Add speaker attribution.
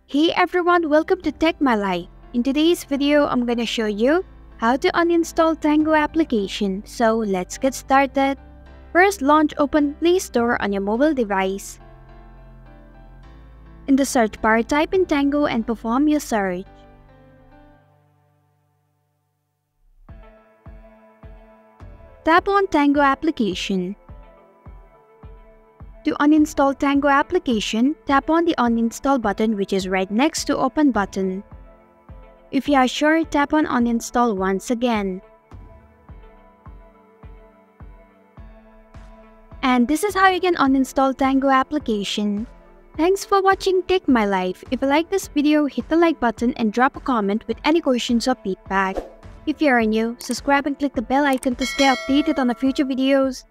Speaker 1: Hey everyone, welcome to techmylife. In today's video, I'm gonna show you how to uninstall Tango application. So let's get started. First, launch Open Play Store on your mobile device. In the search bar, type in Tango and perform your search. Tap on Tango application. To uninstall Tango application, tap on the uninstall button which is right next to open button. If you are sure, tap on uninstall once again. And this is how you can uninstall Tango application. Thanks for watching techmylife. If you like this video, hit the like button and drop a comment with any questions or feedback. If you are new, subscribe and click the bell icon to stay updated on the future videos.